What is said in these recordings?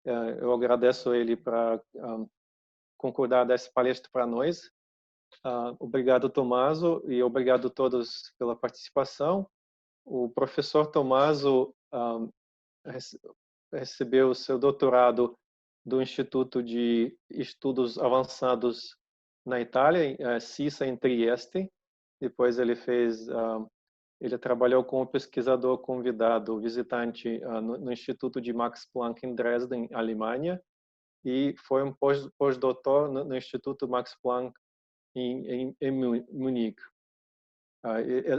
Eu agradeço ele para concordar dessa palestra para nós. Obrigado, Tomaso, e obrigado a todos pela participação. O professor Tomaso recebeu seu doutorado do Instituto de Estudos Avançados na Itália, CISA, em Trieste. Depois ele trabalhou como pesquisador convidado, visitante no Instituto de Max Planck em Dresden, Alemanha, e foi um pós-doutor no Instituto Max Planck em Munique.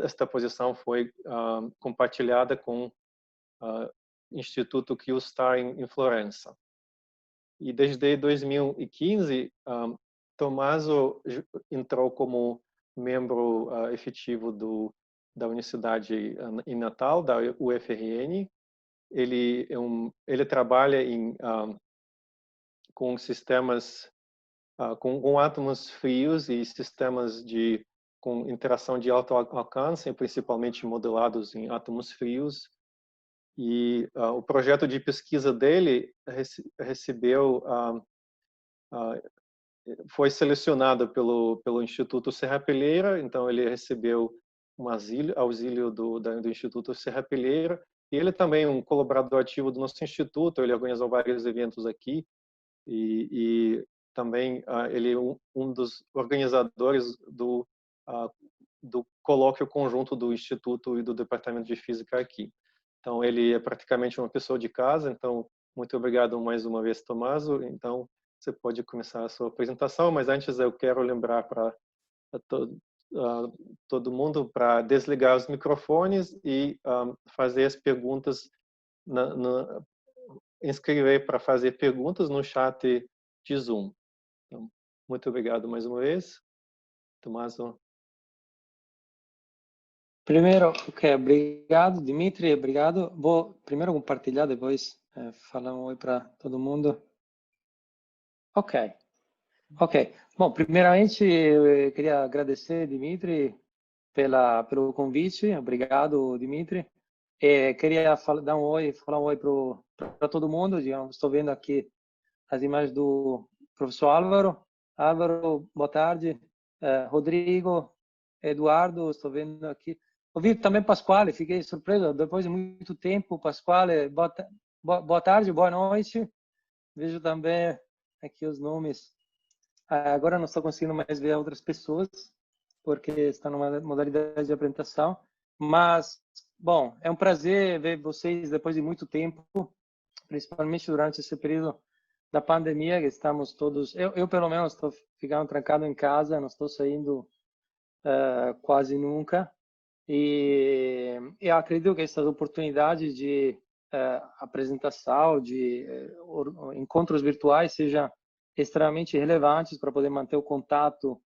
Esta posição foi compartilhada com o Instituto Q-STAR em Florença. E desde 2015, Tommaso entrou como membro efetivo da Universidade em Natal, da UFRN. Ele trabalha com sistemas com átomos frios e sistemas com interação de alto alcance, principalmente modelados em átomos frios. E o projeto de pesquisa dele foi selecionado pelo Instituto Serrapilheira, então ele recebeu um auxílio do Instituto Serrapilheira, e ele também é um colaborador ativo do nosso instituto. Ele organizou vários eventos aqui, e também ele é um dos organizadores do colóquio conjunto do Instituto e do Departamento de Física aqui. Então, ele é praticamente uma pessoa de casa. Então, muito obrigado mais uma vez, Tomaso. Então, você pode começar a sua apresentação, mas antes eu quero lembrar para todo mundo para desligar os microfones e fazer as perguntas, inscrever para fazer perguntas no chat de Zoom. Então, muito obrigado mais uma vez. Tomaso. Primeiro, obrigado, Dimitri, obrigado. Vou primeiro compartilhar, depois falar um oi para todo mundo. Ok. Bom, primeiramente, eu queria agradecer, Dimitri, pelo convite. Obrigado, Dimitri. Queria dar falar um oi para todo mundo. Digamos, estou vendo aqui as imagens do professor Álvaro. Álvaro, boa tarde. Rodrigo, Eduardo, estou vendo aqui. Ouvi também Pasquale, fiquei surpreso. Depois de muito tempo, Pasquale, boa tarde, boa noite. Vejo também aqui os nomes. Agora não estou conseguindo mais ver outras pessoas, porque está numa modalidade de apresentação. Mas, bom, é um prazer ver vocês depois de muito tempo, principalmente durante esse período da pandemia, que estamos todos... Eu pelo menos, estou ficando trancado em casa, não estou saindo quase nunca. E eu acredito que essas oportunidades de apresentação, de encontros virtuais, sejam extremamente relevantes para poder manter o contato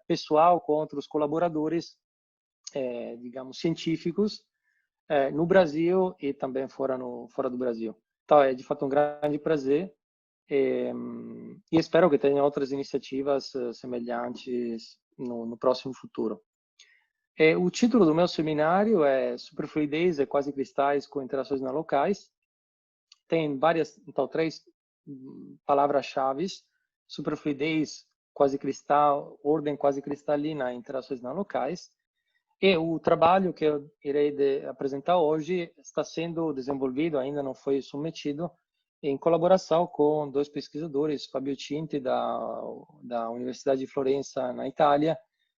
pessoal com outros colaboradores, digamos, científicos, no Brasil e também fora do Brasil. Então, é de fato um grande prazer e espero que tenha outras iniciativas semelhantes no próximo futuro. O título do meu seminário é Superfluidez e Quasicristais com Interações não locais. Tem então, 3 palavras-chave: superfluidez, quasicristal, ordem quasicristalina, interações não locais. E o trabalho que eu irei apresentar hoje está sendo desenvolvido, ainda não foi submetido, em colaboração com 2 pesquisadores, Fabio Cinti, da Universidade de Florença, na Itália,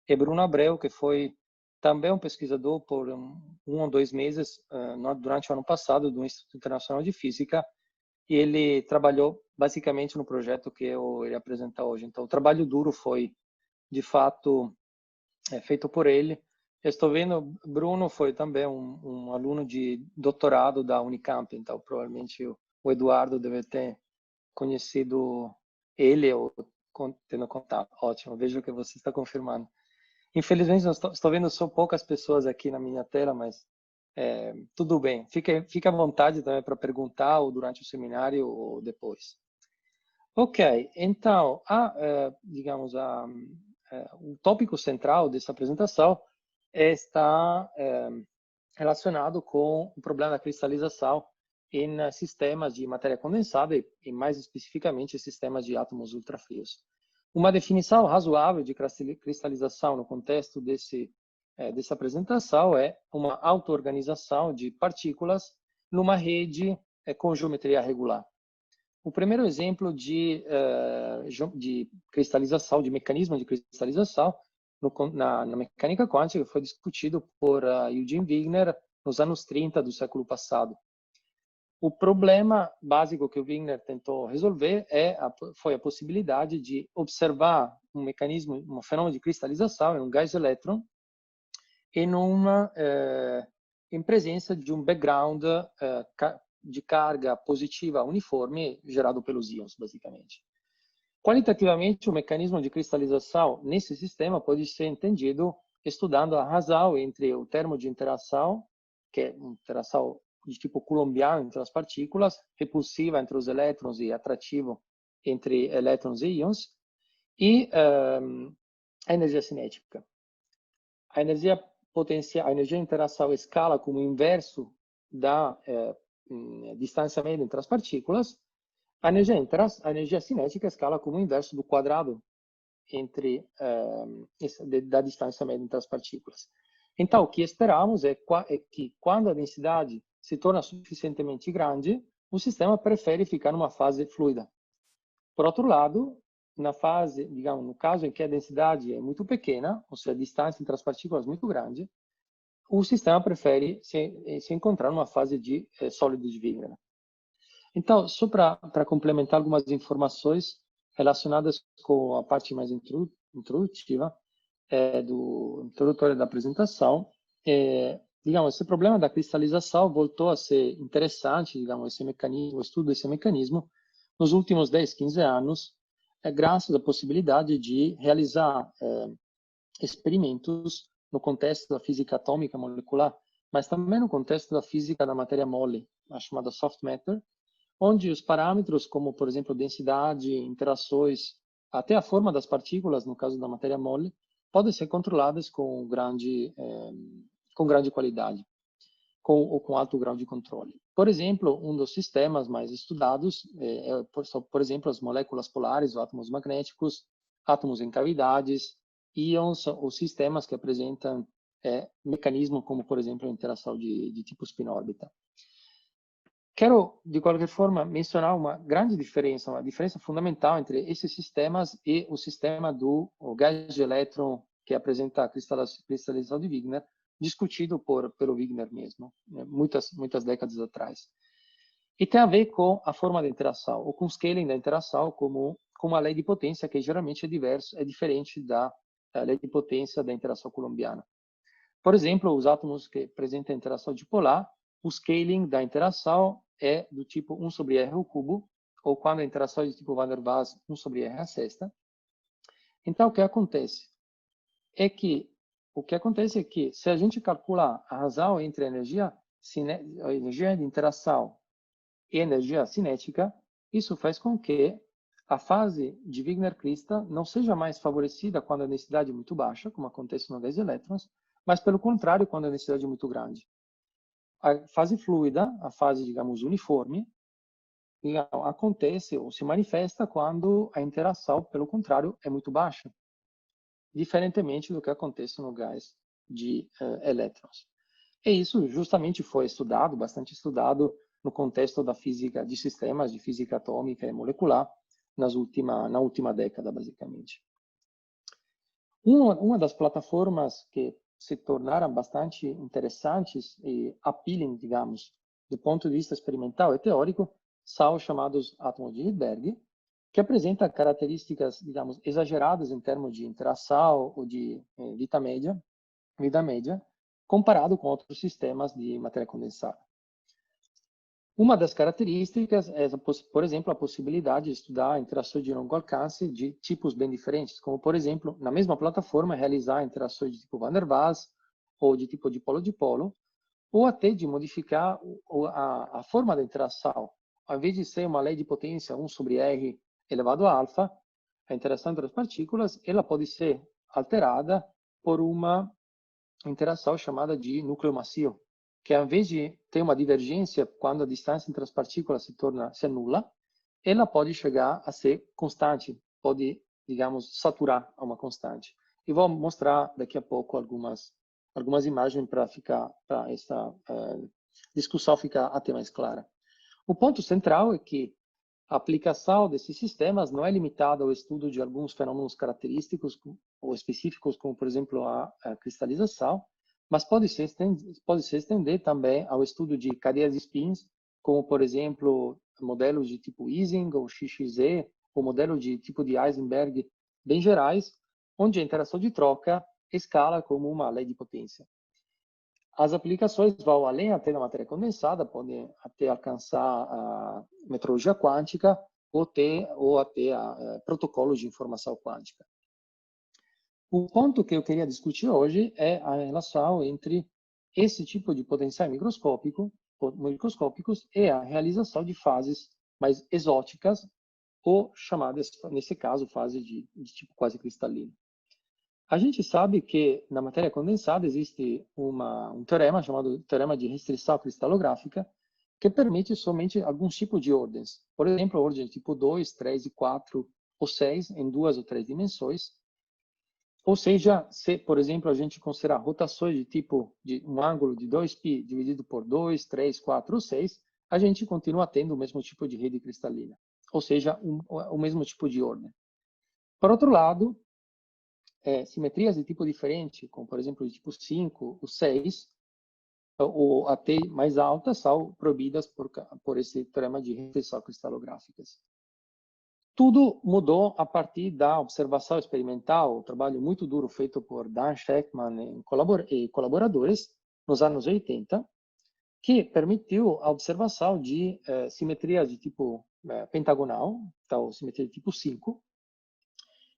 e Bruno Abreu, que foi também um pesquisador por 1 ou 2 meses durante o ano passado do Instituto Internacional de Física, e ele trabalhou basicamente no projeto que eu irei apresentar hoje. Então, o trabalho duro foi, de fato, feito por ele. Eu estou vendo, Bruno foi também um aluno de doutorado da Unicamp, então provavelmente o Eduardo deve ter conhecido ele ou tendo contato. Ótimo, vejo que você está confirmando. Infelizmente, estou vendo só poucas pessoas aqui na minha tela, mas tudo bem. Fique à vontade também para perguntar, ou durante o seminário, ou depois. Ok, então, digamos, o tópico central dessa apresentação está relacionado com o problema da cristalização em sistemas de matéria condensada e mais especificamente sistemas de átomos ultrafrios. Uma definição razoável de cristalização no contexto dessa apresentação é uma auto-organização de partículas numa rede com geometria regular. O primeiro exemplo de cristalização, de mecanismo de cristalização na mecânica quântica foi discutido por Eugene Wigner nos anos 30 do século passado. O problema básico que o Wigner tentou resolver foi a possibilidade de observar um mecanismo, um fenômeno de cristalização em um gás elétron em presença de um background de carga positiva uniforme gerado pelos íons, basicamente. Qualitativamente, o mecanismo de cristalização nesse sistema pode ser entendido estudando a razão entre o termo de interação, que é uma interação de tipo coulombiano entre as partículas, repulsiva entre os elétrons e atrativo entre elétrons e íons, e a energia cinética. A energia potencial, a energia de interação escala como o inverso da distância média entre as partículas. A energia cinética escala como o inverso do quadrado da distância média entre as partículas. Então, o que esperamos é que quando a densidade se torna suficientemente grande, o sistema prefere ficar numa fase fluida. Por outro lado, na fase, digamos, no caso em que a densidade é muito pequena, ou seja, a distância entre as partículas é muito grande, o sistema prefere se encontrar numa fase de sólido de Wigner. Então, só para complementar algumas informações relacionadas com a parte mais introdutiva, introdutória da apresentação, digamos, esse problema da cristalização voltou a ser interessante, digamos, esse mecanismo, o estudo desse mecanismo, nos últimos 10, 15 anos, graças à possibilidade de realizar experimentos no contexto da física atômica molecular, mas também no contexto da física da matéria mole, a chamada soft matter, onde os parâmetros como, por exemplo, densidade, interações, até a forma das partículas, no caso da matéria mole, podem ser controladas com grande qualidade, ou com alto grau de controle. Por exemplo, um dos sistemas mais estudados por exemplo, as moléculas polares, os átomos magnéticos, átomos em cavidades, íons, ou sistemas que apresentam mecanismos como, por exemplo, a interação de tipo spin-órbita. Quero, de qualquer forma, mencionar uma grande diferença, uma diferença fundamental entre esses sistemas e o sistema do gás de elétron que apresenta a cristalização de Wigner, discutido pelo Wigner mesmo, muitas décadas atrás. E tem a ver com a forma de interação, ou com o scaling da interação, como a lei de potência, que geralmente é diferente da lei de potência da interação coulombiana. Por exemplo, os átomos que apresentam a interação dipolar, o scaling da interação é do tipo 1 sobre r ao cubo, ou quando a interação é de tipo Van der Waals, 1 sobre r à sexta. Então, o que acontece é que se a gente calcular a razão entre a energia de interação e a energia cinética, isso faz com que a fase de Wigner-Crista não seja mais favorecida quando a densidade é muito baixa, como acontece no gás de elétrons, mas pelo contrário, quando a densidade é muito grande. A fase fluida, a fase, digamos, uniforme, acontece ou se manifesta quando a interação, pelo contrário, é muito baixa, diferentemente do que acontece no gás de elétrons. E isso justamente foi estudado, bastante estudado, no contexto da física de sistemas, de física atômica e molecular, na última década, basicamente. Uma das plataformas que se tornaram bastante interessantes e appealing, digamos, do ponto de vista experimental e teórico, são os chamados átomos de Rydberg, que apresentam características, digamos, exageradas em termos de interação ou de vida média, comparado com outros sistemas de matéria condensada. Uma das características é, por exemplo, a possibilidade de estudar interações de longo alcance de tipos bem diferentes, como, por exemplo, na mesma plataforma, realizar interações de tipo Van der Waals ou de tipo dipolo-dipolo, ou até de modificar a forma da interação. Ao invés de ser uma lei de potência 1 sobre R elevado a alfa, a interação entre as partículas, ela pode ser alterada por uma interação chamada de núcleo macio, que ao invés de ter uma divergência quando a distância entre as partículas se anula, ela pode chegar a ser constante, pode, digamos, saturar a uma constante. E vou mostrar daqui a pouco algumas imagens para essa discussão ficar até mais clara. O ponto central é que a aplicação desses sistemas não é limitada ao estudo de alguns fenômenos característicos ou específicos, como, por exemplo, a cristalização, mas pode se estender também ao estudo de cadeias de spins, como, por exemplo, modelos de tipo Ising ou XXE, ou modelo de tipo de Heisenberg, bem gerais, onde a interação de troca escala como uma lei de potência. As aplicações vão além até da matéria condensada, podem até alcançar a metrologia quântica ou até protocolos de informação quântica. O ponto que eu queria discutir hoje é a relação entre esse tipo de potencial microscópicos e a realização de fases mais exóticas, ou chamadas, nesse caso, fases de tipo quase cristalino. A gente sabe que na matéria condensada existe um teorema chamado teorema de restrição cristalográfica, que permite somente alguns tipos de ordens. Por exemplo, ordem tipo 2, 3, 4 ou 6 em 2 ou 3 dimensões. Ou seja, se, por exemplo, a gente considerar rotações de tipo de um ângulo de 2π dividido por 2, 3, 4 ou 6, a gente continua tendo o mesmo tipo de rede cristalina. Ou seja, o mesmo tipo de ordem. Por outro lado, simetrias de tipo diferente, como por exemplo de tipo 5 ou 6, ou até mais altas, são proibidas por esse teorema de restrição cristalográficas. Tudo mudou a partir da observação experimental, um trabalho muito duro feito por Dan Shechtman e colaboradores nos anos 80, que permitiu a observação de simetrias de tipo pentagonal, então simetria de tipo 5,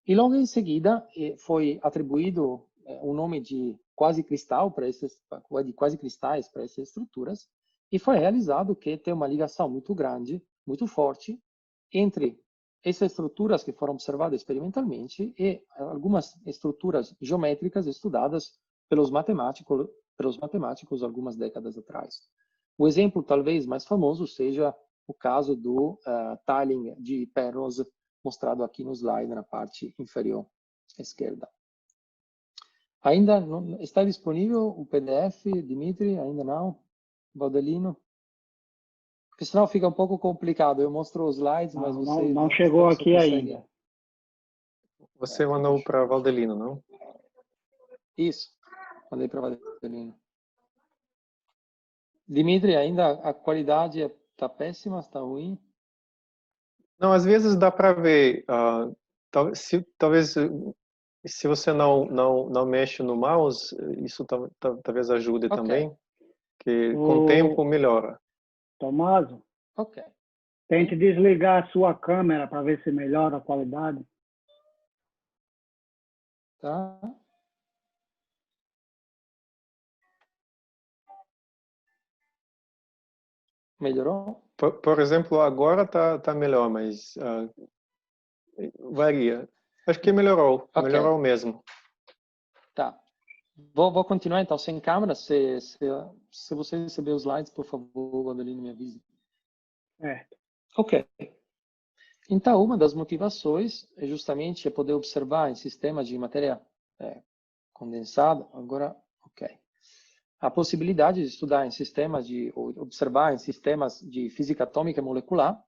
e logo em seguida foi atribuído o nome de quase cristal de quase cristais para essas estruturas, e foi realizado que tem uma ligação muito grande, muito forte, entre essas estruturas que foram observadas experimentalmente e algumas estruturas geométricas estudadas pelos matemáticos algumas décadas atrás. O exemplo talvez mais famoso seja o caso do tiling de Penrose, mostrado aqui no slide, na parte inferior esquerda. Ainda não está disponível o PDF, Dimitri? Ainda não? Valdelino? Porque senão fica um pouco complicado. Eu mostro os slides, mas você não chegou aqui ainda. Você mandou para Valdelino, não? Isso, mandei para Valdelino. Dimitri, ainda a qualidade está péssima, está ruim? Não, às vezes dá para ver. Talvez se você não mexe no mouse, isso talvez ajude também, que com o tempo melhora. Tommaso, tente desligar a sua câmera para ver se melhora a qualidade. Tá. Melhorou? Por exemplo, agora tá melhor, mas varia. Acho que melhorou, melhorou mesmo. Tá. Vou continuar então sem câmera. Se você receber os slides, por favor, Valdelino, me avise. Ok. Então, uma das motivações é justamente poder observar em sistemas de matéria condensada. Agora, ok. A possibilidade de estudar em sistemas ou observar em sistemas de física atômica e molecular,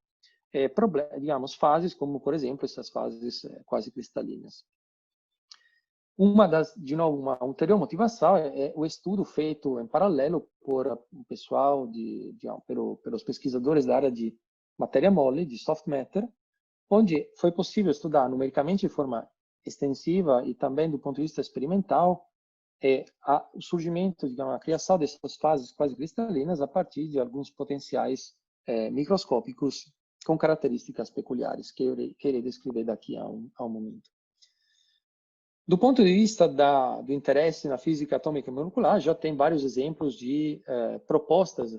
digamos, fases como, por exemplo, essas fases quase cristalinas. De novo, uma ulterior motivação é o estudo feito em paralelo por o pessoal, pelos pesquisadores da área de matéria mole, de soft matter, onde foi possível estudar numericamente de forma extensiva e também do ponto de vista experimental o surgimento, digamos, a criação dessas fases quase cristalinas a partir de alguns potenciais microscópicos com características peculiares que eu irei descrever daqui a um momento. Do ponto de vista do interesse na física atômica e molecular, já tem vários exemplos de propostas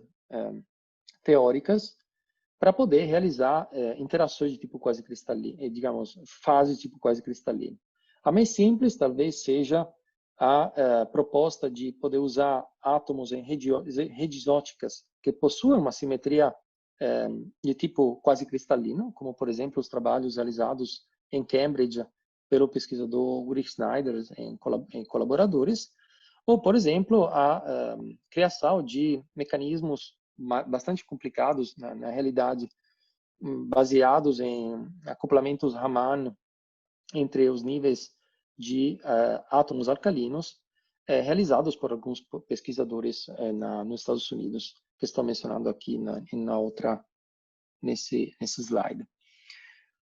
teóricas para poder realizar interações de tipo quase cristalino, digamos, fases de tipo quase cristalino. A mais simples talvez seja a proposta de poder usar átomos em redes ópticas que possuem uma simetria de tipo quase cristalino, como, por exemplo, os trabalhos realizados em Cambridge pelo pesquisador Ulrich Schneider em colaboradores, ou, por exemplo, a criação de mecanismos bastante complicados, na realidade, baseados em acoplamentos Raman entre os níveis de átomos alcalinos, realizados por alguns pesquisadores nos Estados Unidos, que estou mencionando aqui nesse slide.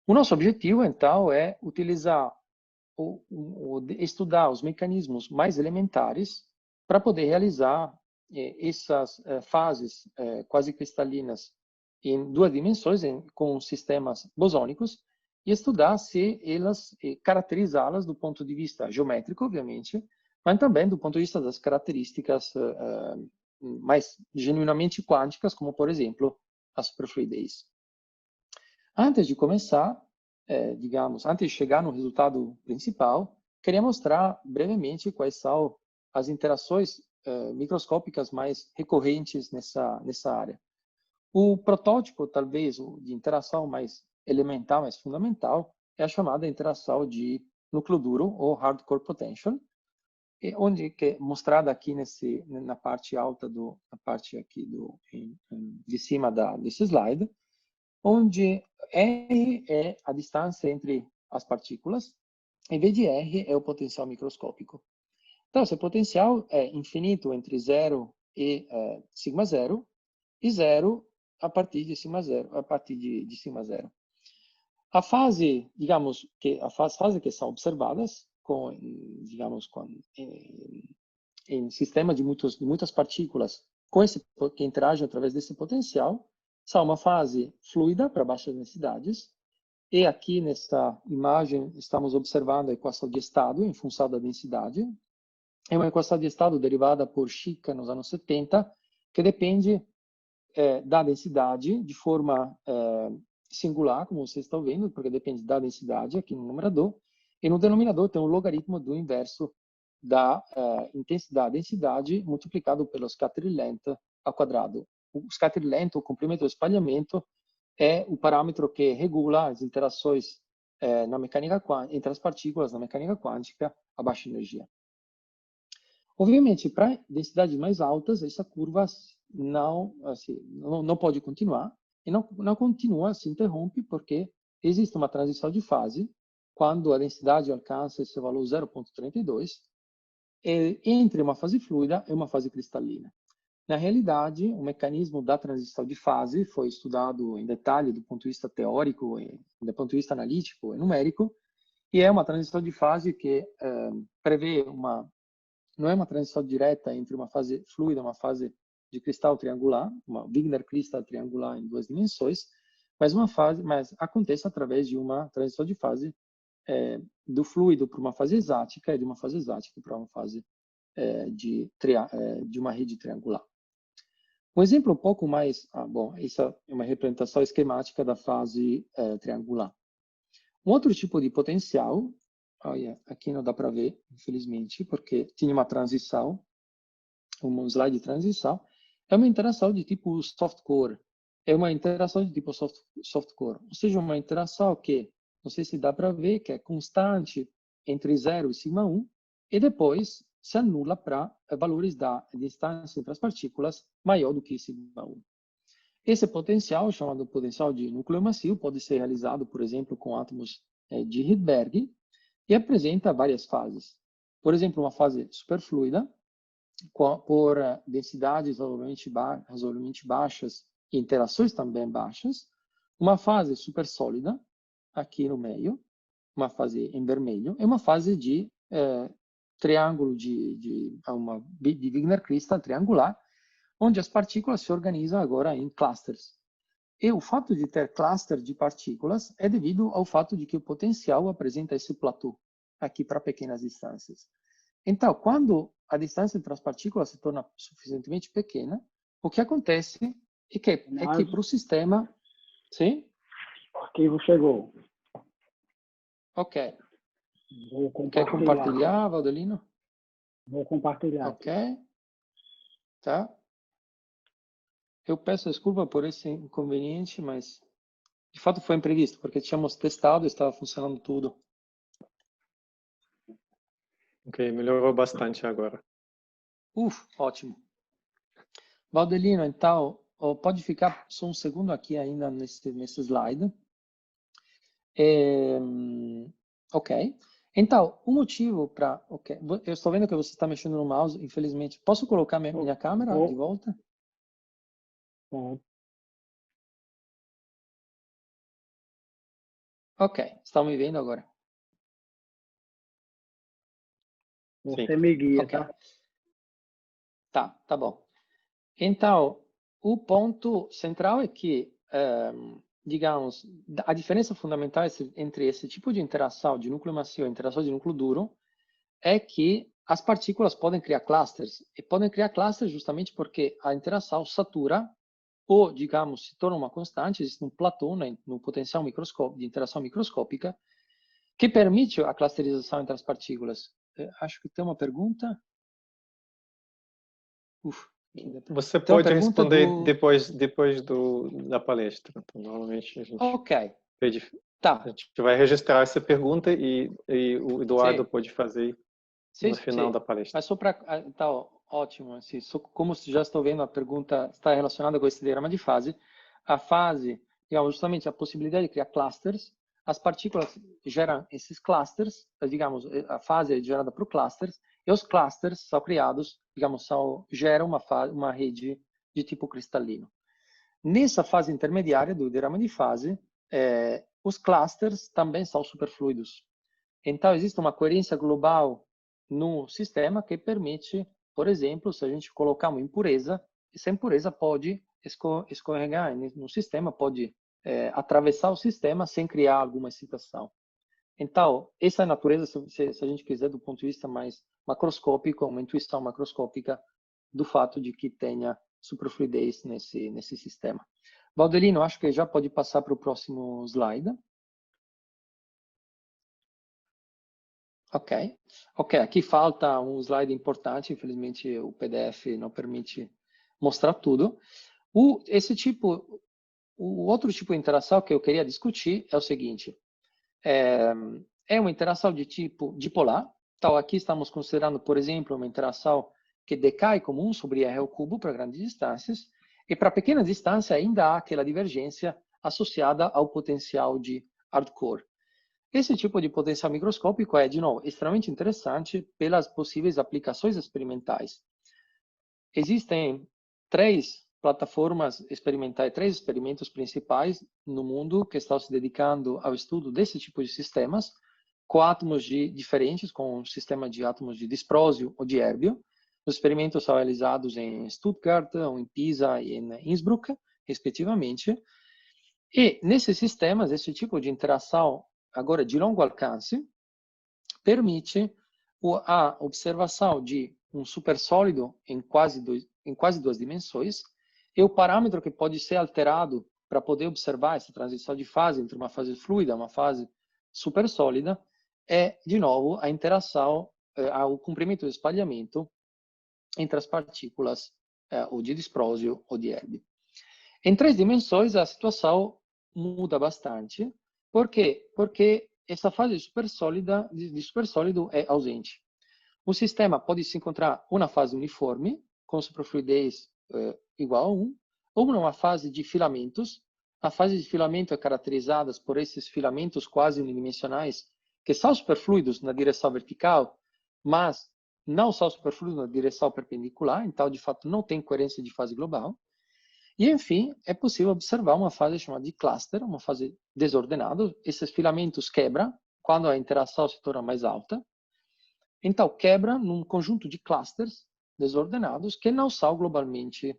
O nosso objetivo, então, é utilizar estudar os mecanismos mais elementares para poder realizar essas fases quase cristalinas em duas dimensões, com sistemas bosônicos, e estudar se elas, caracterizá-las do ponto de vista geométrico, obviamente, mas também do ponto de vista das características mais genuinamente quânticas, como, por exemplo, a superfluidez. Antes de começar, antes de chegar no resultado principal, queria mostrar brevemente quais são as interações microscópicas mais recorrentes nessa área. O protótipo, talvez, de interação mais elementar, mais fundamental, é a chamada interação de núcleo duro, ou hardcore potential, que é mostrada aqui na parte alta, na parte aqui de cima desse slide, onde R é a distância entre as partículas, e V de R é o potencial microscópico. Então, esse potencial é infinito entre 0 e sigma 0, e 0 a partir de sigma 0, A fase, digamos, as fases que são observadas em sistema de muitas partículas que interagem através desse potencial, são uma fase fluida para baixas densidades, e aqui nessa imagem estamos observando a equação de estado em função da densidade. É uma equação de estado derivada por Schick nos anos 70, que depende da densidade de forma singular, como vocês estão vendo, porque depende da densidade aqui no numerador, e no denominador tem um logaritmo do inverso da intensidade, densidade, multiplicado pelo scattering length ao quadrado. O scattering length, o comprimento do espalhamento, é o parâmetro que regula as interações entre as partículas na mecânica quântica a baixa energia. Obviamente, para densidades mais altas, essa curva não pode continuar, e não continua, se interrompe, porque existe uma transição de fase, quando a densidade alcança esse valor 0,32, entre uma fase fluida e uma fase cristalina. Na realidade, o mecanismo da transição de fase foi estudado em detalhe do ponto de vista teórico, do ponto de vista analítico e numérico, e é uma transição de fase que prevê não é uma transição direta entre uma fase fluida e uma fase de cristal triangular, uma Wigner cristal triangular em duas dimensões, mas acontece através de uma transição de fase do fluido para uma fase exática e de uma fase exática para uma fase de uma rede triangular. Um exemplo um pouco mais... essa é uma representação esquemática da fase triangular. Um outro tipo de potencial, aqui não dá para ver, infelizmente, porque tinha uma transição, um slide de transição, é uma interação de tipo soft-core. É uma interação de tipo soft-core, ou seja, uma interação que, não sei se dá para ver, que é constante entre 0 e sigma 1, e depois se anula para valores da distância entre as partículas maior do que sigma 1. Esse potencial, chamado potencial de núcleo macio, pode ser realizado, por exemplo, com átomos de Rydberg, e apresenta várias fases. Por exemplo, uma fase superfluida, por densidades razoavelmente baixas e interações também baixas, uma fase supersólida, aqui no meio, uma fase em vermelho, e uma fase de triângulo de Wigner crystal triangular, onde as partículas se organizam agora em clusters. E o fato de ter cluster de partículas é devido ao fato de que o potencial apresenta esse platô aqui para pequenas distâncias. Então, quando a distância entre as partículas se torna suficientemente pequena, o que acontece é que para o sistema... Sim? O arquivo chegou. Ok. Vou Quer compartilhar. compartilhar, Valdelino? Vou compartilhar. Ok. Tá. Eu peço desculpa por esse inconveniente, mas de fato foi imprevisto, porque tínhamos testado e estava funcionando tudo. Ok, melhorou bastante agora. Ótimo. Valdelino, então, pode ficar só um segundo aqui ainda nesse slide. Ok. Então, o motivo para... Ok, eu estou vendo que você está mexendo no mouse, infelizmente. Posso colocar minha câmera de volta? Ok, estão me vendo agora? Você me guia, Ok. tá? Tá bom. Então, o ponto central é que, digamos, a diferença fundamental entre esse tipo de interação de núcleo macio e interação de núcleo duro é que as partículas podem criar clusters. E podem criar clusters justamente porque a interação satura ou, digamos, se torna uma constante, existe um platô no potencial de interação microscópica que permite a clusterização entre as partículas. Acho que tem uma pergunta. Você pode responder depois da palestra. Então, normalmente a gente, Tá. a gente vai registrar essa pergunta e o Eduardo pode fazer no final da palestra. Mas só para... Tá ótimo. Assim, como já estou vendo, a pergunta está relacionada com esse diagrama de fase. A fase, digamos, justamente a possibilidade de criar clusters. As partículas geram esses clusters, digamos, a fase é gerada por clusters, e os clusters são criados, digamos, geram uma rede de tipo cristalino. Nessa fase intermediária do diagrama de fase, os clusters também são superfluidos. Então, existe uma coerência global no sistema que permite, por exemplo, se a gente colocar uma impureza, essa impureza pode escorregar no sistema, pode atravessar o sistema sem criar alguma excitação. Então, essa é a natureza, se a gente quiser, do ponto de vista mais macroscópico, uma intuição macroscópica do fato de que tenha superfluidez nesse sistema. Valdelino, acho que já pode passar para o próximo slide. Ok, aqui falta um slide importante, infelizmente o PDF não permite mostrar tudo. O outro tipo de interação que eu queria discutir é o seguinte, é uma interação de tipo dipolar. Então aqui estamos considerando, por exemplo, uma interação que decai como 1 sobre r ao cubo para grandes distâncias, e para pequenas distâncias ainda há aquela divergência associada ao potencial de hardcore. Esse tipo de potencial microscópico é, de novo, extremamente interessante pelas possíveis aplicações experimentais. Existem 3 plataformas experimentais, 3 experimentos principais no mundo que estão se dedicando ao estudo desse tipo de sistemas, com átomos diferentes, com um sistema de átomos de disprósio ou de érbio. Os experimentos são realizados em Stuttgart, em Pisa e em Innsbruck, respectivamente. E nesses sistemas, esse tipo de interação agora de longo alcance, permite a observação de um supersólido em quase 2 dimensões, e o parâmetro que pode ser alterado para poder observar essa transição de fase entre uma fase fluida e uma fase supersólida é, de novo, a interação, o comprimento de espalhamento entre as partículas ou de disprósio ou de érbio. Em 3 dimensões, a situação muda bastante. Por quê? Porque essa fase de supersólido é ausente. O sistema pode se encontrar uma fase uniforme, com superfluidez igual a 1, ou numa fase de filamentos. A fase de filamento é caracterizada por esses filamentos quase unidimensionais, que são superfluidos na direção vertical, mas não são superfluidos na direção perpendicular, então, de fato, não tem coerência de fase global. E, enfim, é possível observar uma fase chamada de cluster, uma fase desordenada. Esses filamentos quebram quando a interação se torna mais alta. Então, quebra num conjunto de clusters desordenados que não são globalmente,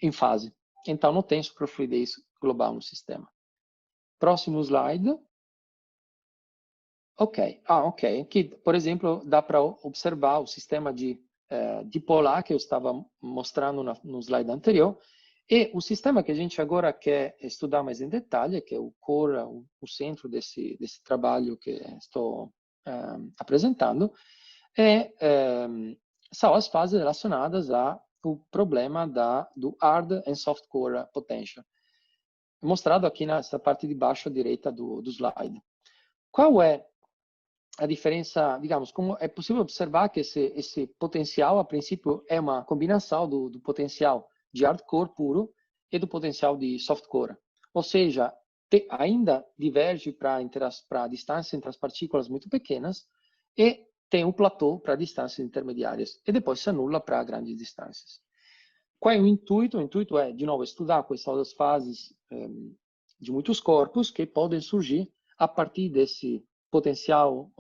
em fase. Então, não tem superfluidez global no sistema. Próximo slide. Ok. Aqui, por exemplo, dá para observar o sistema dipolar que eu estava mostrando no slide anterior, e o sistema que a gente agora quer estudar mais em detalhe, que é o core, o centro desse trabalho que estou apresentando, são as fases relacionadas ao problema do hard and soft core potential, mostrado aqui nessa parte de baixo à direita do slide. Qual é a diferença, digamos, como é possível observar que esse potencial, a princípio, é uma combinação do potencial de hardcore puro e do potencial de softcore. Ou seja, ainda diverge para distâncias entre as partículas muito pequenas e tem um platô para distâncias intermediárias e depois se anula para grandes distâncias. Qual é o intuito? O intuito é, de novo, estudar quais são as fases de muitos corpos que podem surgir a partir desse potencial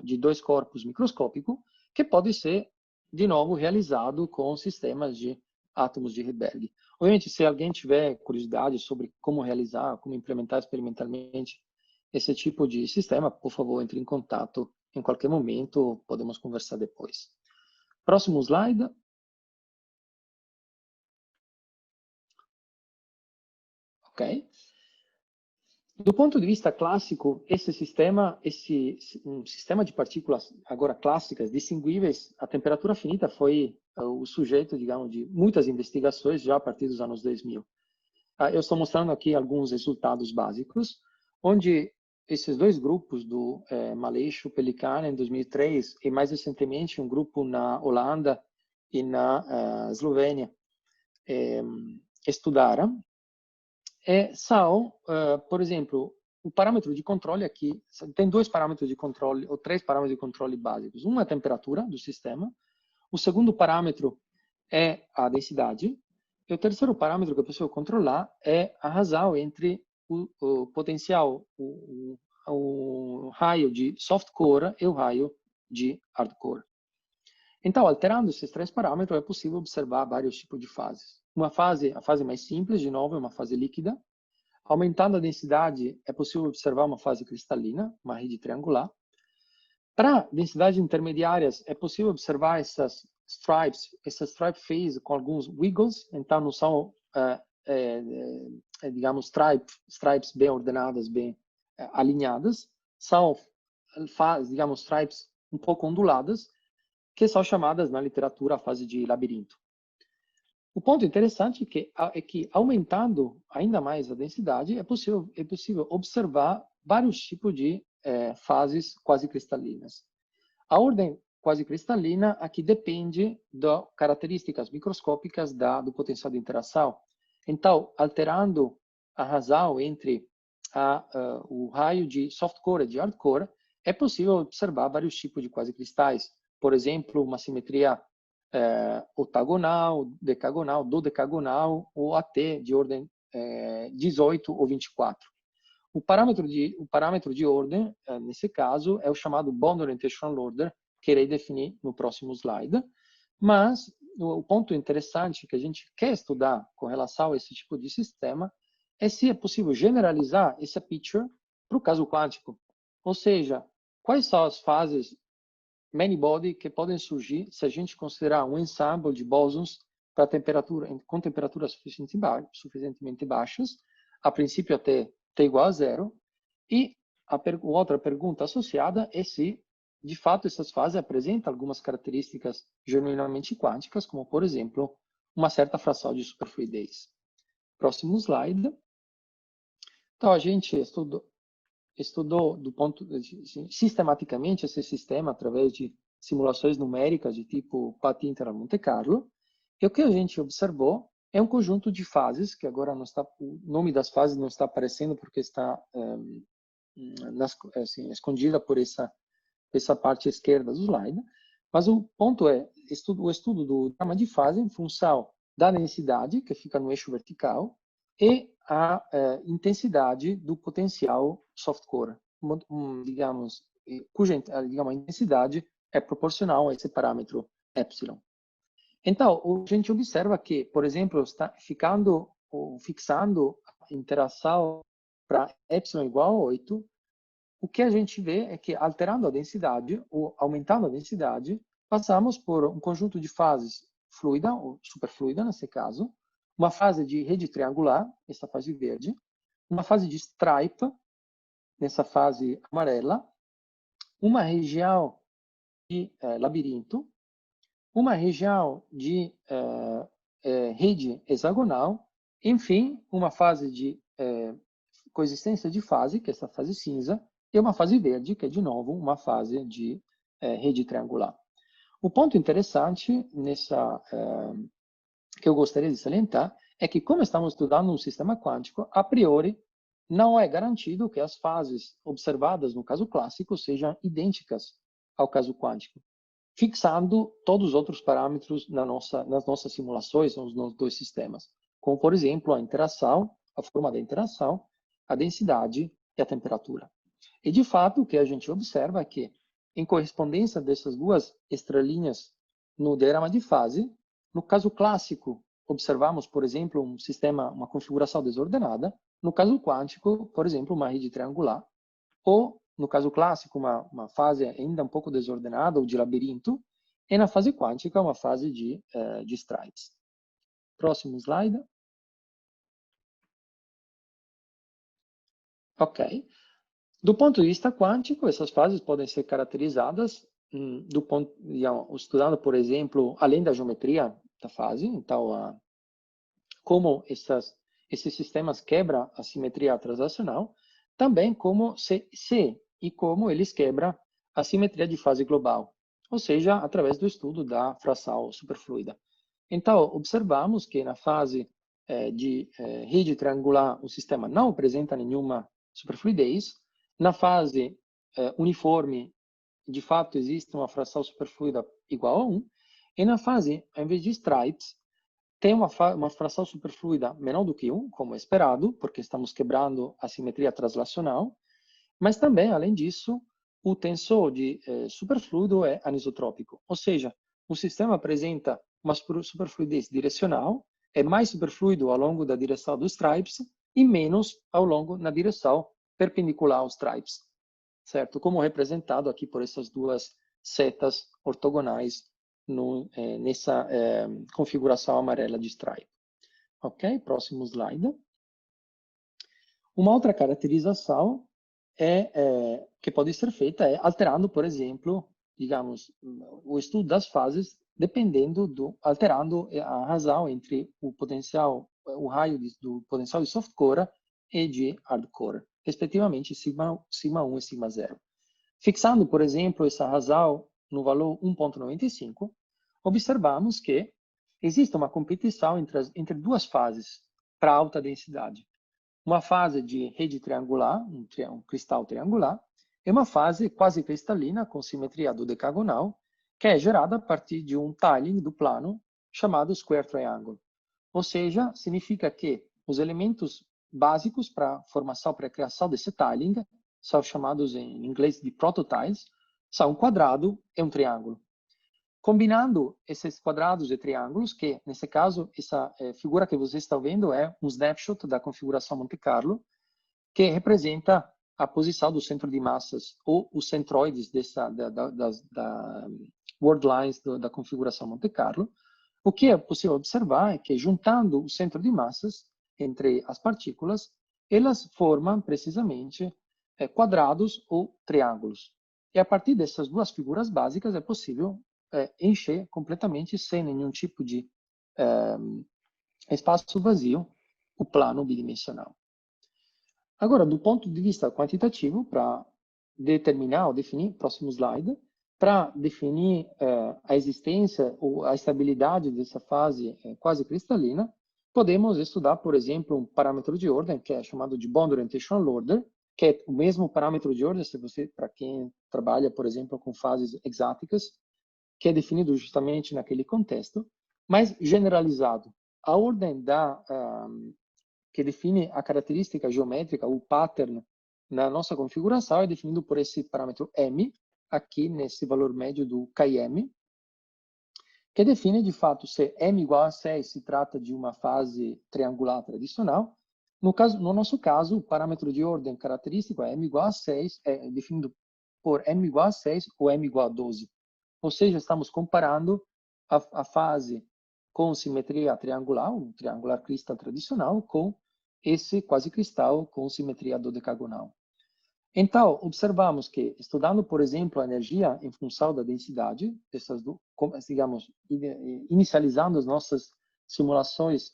de dois corpos microscópicos, que pode ser, de novo, realizado com sistemas de átomos de Rydberg. Obviamente, se alguém tiver curiosidade sobre como realizar, como implementar experimentalmente esse tipo de sistema, por favor, entre em contato em qualquer momento, podemos conversar depois. Próximo slide. Ok. Do ponto de vista clássico, um sistema de partículas agora clássicas, distinguíveis, a temperatura finita foi o sujeito, digamos, de muitas investigações já a partir dos anos 2000. Eu estou mostrando aqui alguns resultados básicos, onde esses dois grupos do Maleixo Pelicano em 2003 e mais recentemente um grupo na Holanda e na Eslovênia estudaram. São, por exemplo, o parâmetro de controle aqui, tem dois parâmetros de controle, ou três parâmetros de controle básicos. Um é a temperatura do sistema, o segundo parâmetro é a densidade, e o terceiro parâmetro que é possível controlar é a razão entre o potencial, o raio de soft core e o raio de hard core. Então, alterando esses três parâmetros, é possível observar vários tipos de fases. A fase mais simples, de novo, é uma fase líquida. Aumentando a densidade, é possível observar uma fase cristalina, uma rede triangular. Para densidades intermediárias, é possível observar essa stripe phase com alguns wiggles. Então, não são, digamos, stripes bem ordenadas, bem alinhadas. São, digamos, stripes um pouco onduladas, que são chamadas na literatura a fase de labirinto. O ponto interessante é que aumentando ainda mais a densidade, é possível observar vários tipos de fases quase cristalinas. A ordem quase cristalina aqui depende das características microscópicas do potencial de interação. Então, alterando a razão entre o raio de soft core e de hard core, é possível observar vários tipos de quase cristais. Por exemplo, uma simetria octagonal, decagonal, dodecagonal ou até de ordem 18 ou 24. O parâmetro de ordem, nesse caso, é o chamado Bond Orientation Order, que irei definir no próximo slide. Mas o ponto interessante que a gente quer estudar com relação a esse tipo de sistema é se é possível generalizar essa picture para o caso quântico. Ou seja, quais são as fases many-body que podem surgir se a gente considerar um ensemble de bósons com temperaturas suficientemente baixas, a princípio até T igual a zero, e outra pergunta associada é se, de fato, essas fases apresentam algumas características genuinamente quânticas, como, por exemplo, uma certa fração de superfluidez. Próximo slide. Então, a gente estudou sistematicamente esse sistema através de simulações numéricas de tipo Path-Integral Monte Carlo, e o que a gente observou é um conjunto de fases, que agora não está, o nome das fases não está aparecendo porque está escondida por essa parte esquerda do slide, mas o ponto é o estudo do diagrama de fase em função da densidade, que fica no eixo vertical, e a intensidade do potencial soft core, digamos, cuja a intensidade é proporcional a esse parâmetro epsilon. Então, a gente observa que, por exemplo, está fixando a interação para epsilon igual a 8, o que a gente vê é que, alterando a densidade, ou aumentando a densidade, passamos por um conjunto de fases fluida, ou superfluida, nesse caso, uma fase de rede triangular, essa fase verde, uma fase de stripe, nessa fase amarela, uma região de labirinto, uma região de rede hexagonal, enfim, uma fase de coexistência de fase, que é essa fase cinza, e uma fase verde, que é, de novo, uma fase de rede triangular. O ponto interessante que eu gostaria de salientar é que, como estamos estudando um sistema quântico, a priori, não é garantido que as fases observadas no caso clássico sejam idênticas ao caso quântico, fixando todos os outros parâmetros nas nossas simulações, nos dois sistemas, como, por exemplo, a interação, a forma da interação, a densidade e a temperatura. E, de fato, o que a gente observa é que, em correspondência dessas duas estrelinhas no diagrama de fase, no caso clássico, observamos, por exemplo, um sistema, uma configuração desordenada. No caso quântico, por exemplo, uma rede triangular. Ou, no caso clássico, uma fase ainda um pouco desordenada ou de labirinto. E na fase quântica, uma fase de stripes. Próximo slide. Ok. Do ponto de vista quântico, essas fases podem ser caracterizadas estudando, por exemplo, além da geometria da fase, então, como esses sistemas quebram a simetria translacional, também como como eles quebram a simetria de fase global, ou seja, através do estudo da fração superfluida. Então, observamos que na fase de rede triangular o sistema não apresenta nenhuma superfluidez. Na fase uniforme, de fato, existe uma fração superfluida igual a 1. E na fase, ao invés de stripes, tem uma fração superfluida menor do que 1, como é esperado, porque estamos quebrando a simetria translacional. Mas também, além disso, o tensor de superfluido é anisotrópico. Ou seja, o sistema apresenta uma superfluidez direcional, é mais superfluido ao longo da direção dos stripes e menos ao longo na direção perpendicular aos stripes, certo? Como representado aqui por essas duas setas ortogonais nessa configuração amarela de stripe. Ok? Próximo slide. Uma outra caracterização que pode ser feita alterando, por exemplo, digamos, o estudo das fases, alterando a razão entre o raio do potencial de softcore e de hardcore, respectivamente sigma 1 e sigma 0. Fixando, por exemplo, essa razão no valor 1.95, observamos que existe uma competição entre duas fases para alta densidade. Uma fase de rede triangular, um cristal triangular, e uma fase quase cristalina com simetria dodecagonal, que é gerada a partir de um tiling do plano chamado square triangle. Ou seja, significa que os elementos básicos para a criação desse tiling são chamados em inglês de prototiles, são um quadrado e um triângulo. Combinando esses quadrados e triângulos, que, nesse caso, essa figura que vocês estão vendo é um snapshot da configuração Monte Carlo, que representa a posição do centro de massas, ou os centroides das world lines da configuração Monte Carlo. O que é possível observar é que, juntando o centro de massas entre as partículas, elas formam, precisamente, quadrados ou triângulos. E, a partir dessas duas figuras básicas, é possível encher completamente, sem nenhum tipo de espaço vazio, o plano bidimensional. Agora, do ponto de vista quantitativo, para determinar ou definir, próximo slide, para definir a existência ou a estabilidade dessa fase quase cristalina, podemos estudar, por exemplo, um parâmetro de ordem, que é chamado de Bond Orientation Order, que é o mesmo parâmetro de ordem, para quem trabalha, por exemplo, com fases exáticas, que é definido justamente naquele contexto, mas generalizado. A ordem que define a característica geométrica, o pattern, na nossa configuração é definido por esse parâmetro M, aqui nesse valor médio do KM, que define, de fato, se M igual a 6 se trata de uma fase triangular tradicional. No nosso caso, o parâmetro de ordem característico é M igual a 6, é definido por M igual a 6 ou M igual a 12. Ou seja, estamos comparando a fase com simetria triangular, um triangular cristal tradicional, com esse quase cristal com simetria dodecagonal. Então, observamos que, estudando, por exemplo, a energia em função da densidade, digamos, inicializando as nossas simulações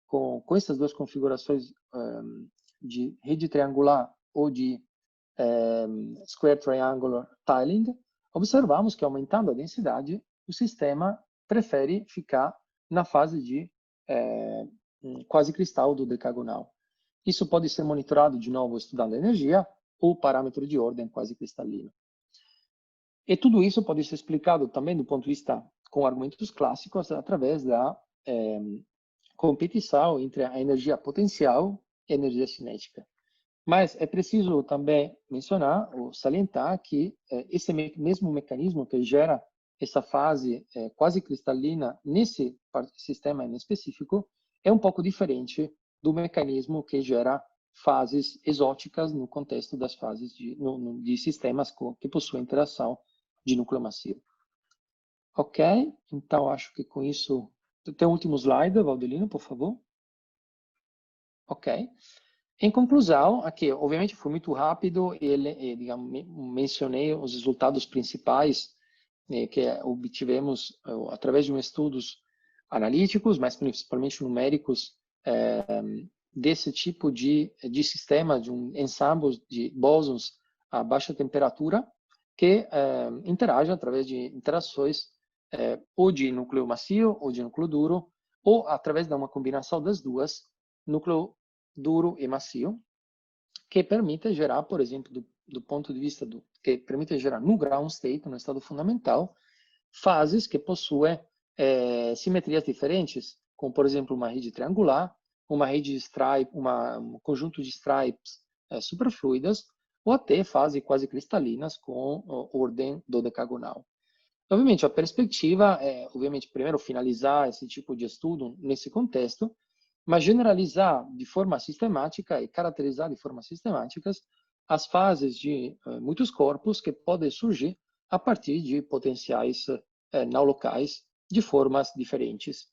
com essas duas configurações de rede triangular ou de square triangular tiling, observamos que, aumentando a densidade, o sistema prefere ficar na fase de quase cristal do decagonal. Isso pode ser monitorado, de novo, estudando a energia ou parâmetro de ordem quase cristalino. E tudo isso pode ser explicado também do ponto de vista com argumentos clássicos através da competição entre a energia potencial e a energia cinética. Mas é preciso também mencionar ou salientar que esse mesmo mecanismo que gera essa fase quase cristalina nesse sistema em específico é um pouco diferente do mecanismo que gera fases exóticas no contexto das fases de sistemas que possuem interação de núcleo massivo. Ok? Então, acho que com isso... Tem um último slide, Valdelino, por favor. Ok. Em conclusão, aqui, obviamente, foi muito rápido e digamos, mencionei os resultados principais que obtivemos através de estudos analíticos, mas principalmente numéricos, desse tipo de sistema, de um ensemble de bósons a baixa temperatura, que interagem através de interações ou de núcleo macio ou de núcleo duro, ou através de uma combinação das duas, núcleo duro e macio, que permite gerar, por exemplo, do ponto de vista que permite gerar no ground state, no estado fundamental, fases que possuem simetrias diferentes, como, por exemplo, uma rede triangular, uma rede de stripe, um conjunto de stripes superfluidas, ou até fases quase cristalinas com ordem dodecagonal. Obviamente, a perspectiva é, obviamente, primeiro finalizar esse tipo de estudo nesse contexto, mas generalizar de forma sistemática e caracterizar de forma sistemática as fases de muitos corpos que podem surgir a partir de potenciais não locais de formas diferentes.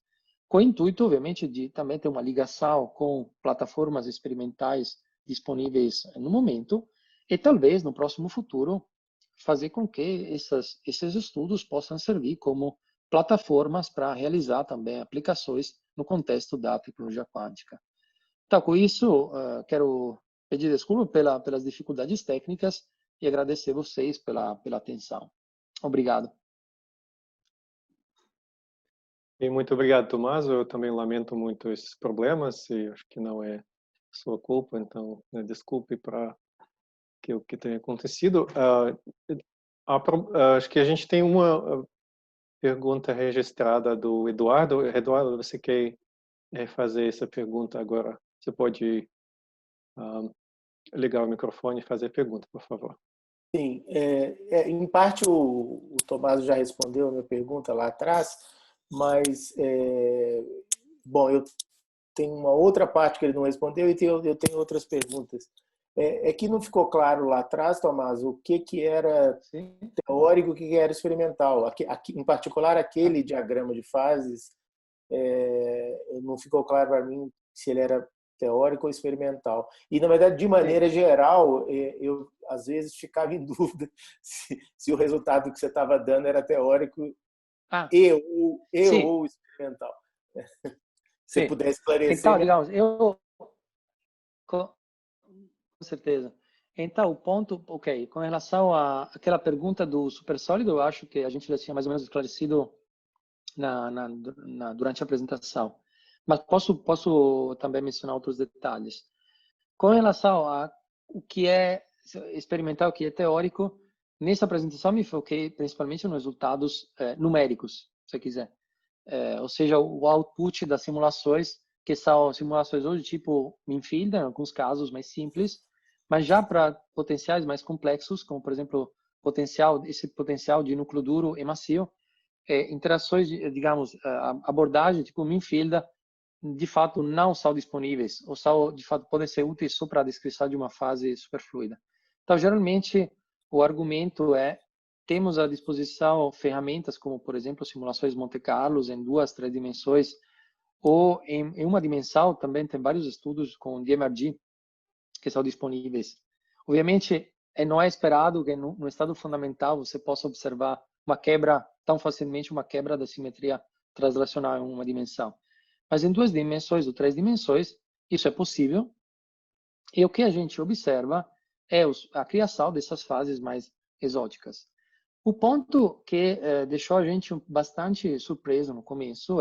Com o intuito, obviamente, de também ter uma ligação com plataformas experimentais disponíveis no momento e talvez no próximo futuro fazer com que esses estudos possam servir como plataformas para realizar também aplicações no contexto da tecnologia quântica. Então, com isso, quero pedir desculpa pelas dificuldades técnicas e agradecer vocês pela atenção. Obrigado. E muito obrigado, Tomás. Eu também lamento muito esses problemas e acho que não é sua culpa, então desculpe para o que tenha acontecido. Acho que a gente tem uma pergunta registrada do Eduardo. Eduardo, você quer fazer essa pergunta agora? Você pode ligar o microfone e fazer a pergunta, por favor. Sim, em parte o Tomás já respondeu a minha pergunta lá atrás, mas, bom, eu tenho uma outra parte que ele não respondeu e eu tenho outras perguntas. É que não ficou claro lá atrás, Tomás, o que era teórico e o que era experimental. Em particular, aquele diagrama de fases, não ficou claro para mim se ele era teórico ou experimental. E, na verdade, de maneira geral, eu, às vezes, ficava em dúvida se o resultado que você estava dando era teórico ou experimental. Se você puder esclarecer. Então, digamos, com certeza. Então, o ponto, ok, com relação àquela pergunta do supersólido, eu acho que a gente já tinha mais ou menos esclarecido durante a apresentação. Mas posso também mencionar outros detalhes. Com relação a o que é experimental, o que é teórico, nessa apresentação me foquei principalmente nos resultados numéricos, se você quiser. Ou seja, o output das simulações, que são simulações hoje tipo Minfield, em alguns casos mais simples, mas já para potenciais mais complexos, como, por exemplo, esse potencial de núcleo duro e macio, interações, digamos, abordagem tipo Minfield, de fato não são disponíveis, ou são, de fato, podem ser úteis só para a descrição de uma fase superfluida. Então, geralmente, o argumento é: temos à disposição ferramentas como, por exemplo, simulações Monte Carlo em 2, 3 dimensões, ou em uma dimensão. Também tem vários estudos com DMRG que são disponíveis. Obviamente, não é esperado que no estado fundamental você possa observar uma quebra tão facilmente, uma quebra da simetria translacional em uma dimensão. Mas em 2 dimensões ou 3 dimensões, isso é possível. E o que a gente observa é a criação dessas fases mais exóticas. O ponto que deixou a gente bastante surpreso no começo,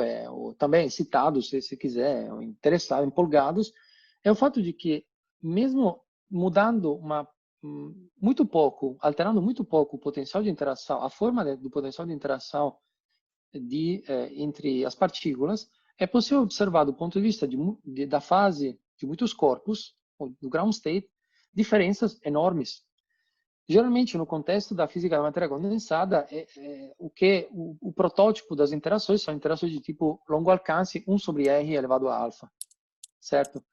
também citado, se quiser, interessado, empolgados, é o fato de que, mesmo mudando muito pouco, alterando muito pouco o potencial de interação, a forma do potencial de interação entre as partículas, é possível observar, do ponto de vista da fase de muitos corpos, do ground state, diferenças enormes. Geralmente, no contexto da física da matéria condensada, o protótipo das interações são interações de tipo longo alcance, 1 sobre R elevado a alfa, certo?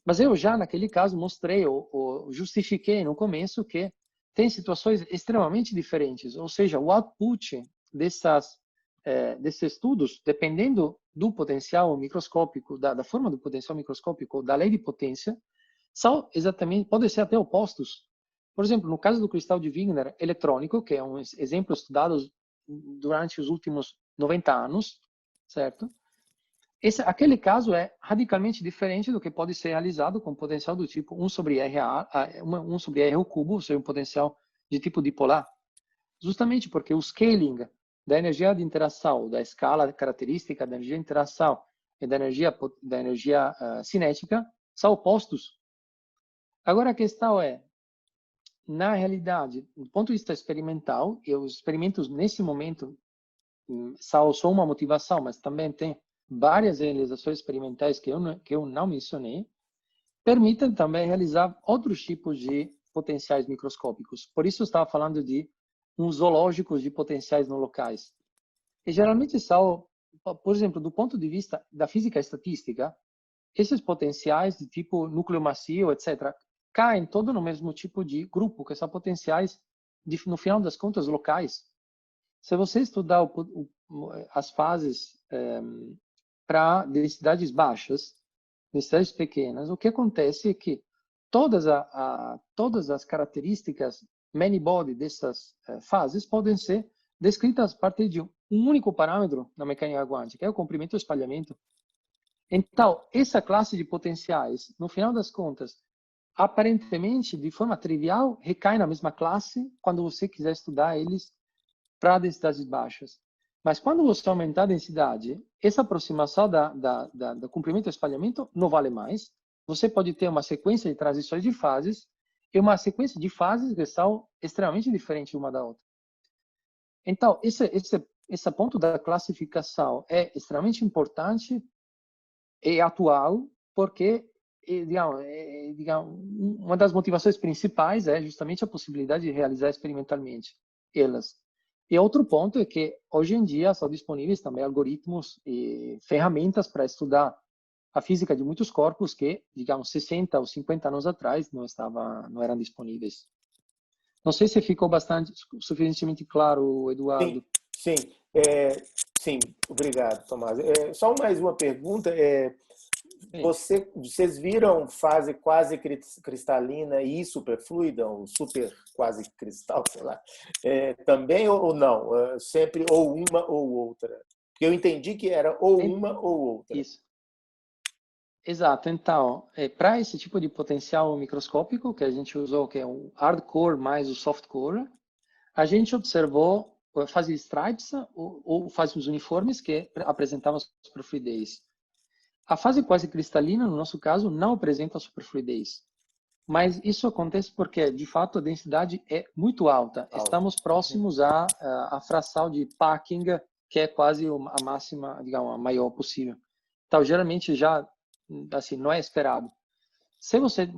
Mas eu já, naquele caso, mostrei ou justifiquei no começo que tem situações extremamente diferentes, ou seja, o output desses estudos, dependendo do potencial microscópico, da forma do potencial microscópico, da lei de potência, são exatamente, podem ser até opostos. Por exemplo, no caso do cristal de Wigner eletrônico, que é um exemplo estudado durante os últimos 90 anos, certo? Aquele caso é radicalmente diferente do que pode ser realizado com potencial do tipo 1 sobre R, 1 sobre R ao cubo, ou seja, um potencial de tipo dipolar. Justamente porque o scaling da energia de interação, da escala característica da energia de interação e da energia cinética são opostos. Agora a questão é, na realidade, do ponto de vista experimental, e os experimentos nesse momento são só uma motivação, mas também tem várias realizações experimentais que eu não mencionei, permitem também realizar outros tipos de potenciais microscópicos. Por isso eu estava falando de uns zoológicos de potenciais não locais. E geralmente são, por exemplo, do ponto de vista da física estatística, esses potenciais de tipo núcleo macio, etc., caem todo no mesmo tipo de grupo, que são potenciais, no final das contas, locais. Se você estudar as fases para densidades baixas, densidades pequenas, o que acontece é que todas as características many-body dessas fases podem ser descritas a partir de um único parâmetro na mecânica quântica, que é o comprimento e o espalhamento. Então, essa classe de potenciais, no final das contas, aparentemente, de forma trivial, recai na mesma classe quando você quiser estudar eles para densidades baixas. Mas quando você aumentar a densidade, essa aproximação do comprimento e espalhamento não vale mais. Você pode ter uma sequência de transições de fases e uma sequência de fases que são extremamente diferentes uma da outra. Então, esse ponto da classificação é extremamente importante e atual, porque digamos, uma das motivações principais é justamente a possibilidade de realizar experimentalmente elas. E outro ponto é que, hoje em dia, são disponíveis também algoritmos e ferramentas para estudar a física de muitos corpos que, digamos, 60 ou 50 anos atrás não eram disponíveis. Não sei se ficou suficientemente claro, Eduardo. Sim, sim, obrigado, Tomás. Só mais uma pergunta. Vocês viram fase quase cristalina e superfluida, ou super quase cristal, sei lá, também ou não? Sempre ou uma ou outra? Porque eu entendi que era ou uma ou outra. Isso. Exato. Então, para esse tipo de potencial microscópico que a gente usou, que é o hardcore mais o softcore, a gente observou fases stripes ou fases uniformes que apresentavam superfluidez. A fase quase cristalina, no nosso caso, não apresenta superfluidez. Mas isso acontece porque, de fato, a densidade é muito alta. Estamos próximos à fração de packing, que é quase a máxima, digamos, a maior possível. Então, geralmente, já assim, não é esperado. Se você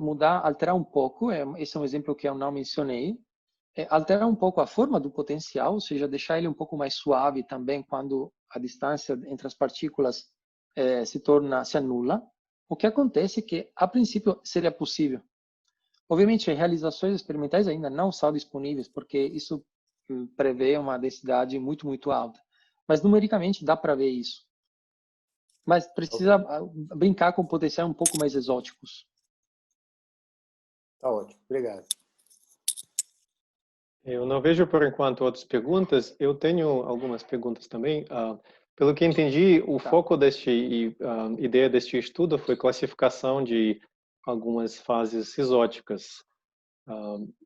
alterar um pouco, esse é um exemplo que eu não mencionei, alterar um pouco a forma do potencial, ou seja, deixar ele um pouco mais suave também quando a distância entre as partículas se anula. O que acontece é que, a princípio, seria possível. Obviamente, realizações experimentais ainda não são disponíveis, porque isso prevê uma densidade muito, muito alta. Mas, numericamente, dá para ver isso. Mas precisa brincar com potenciais um pouco mais exóticos. Tá ótimo, obrigado. Eu não vejo, por enquanto, outras perguntas. Eu tenho algumas perguntas também. Pelo que entendi, o foco deste ideia deste estudo foi classificação de algumas fases exóticas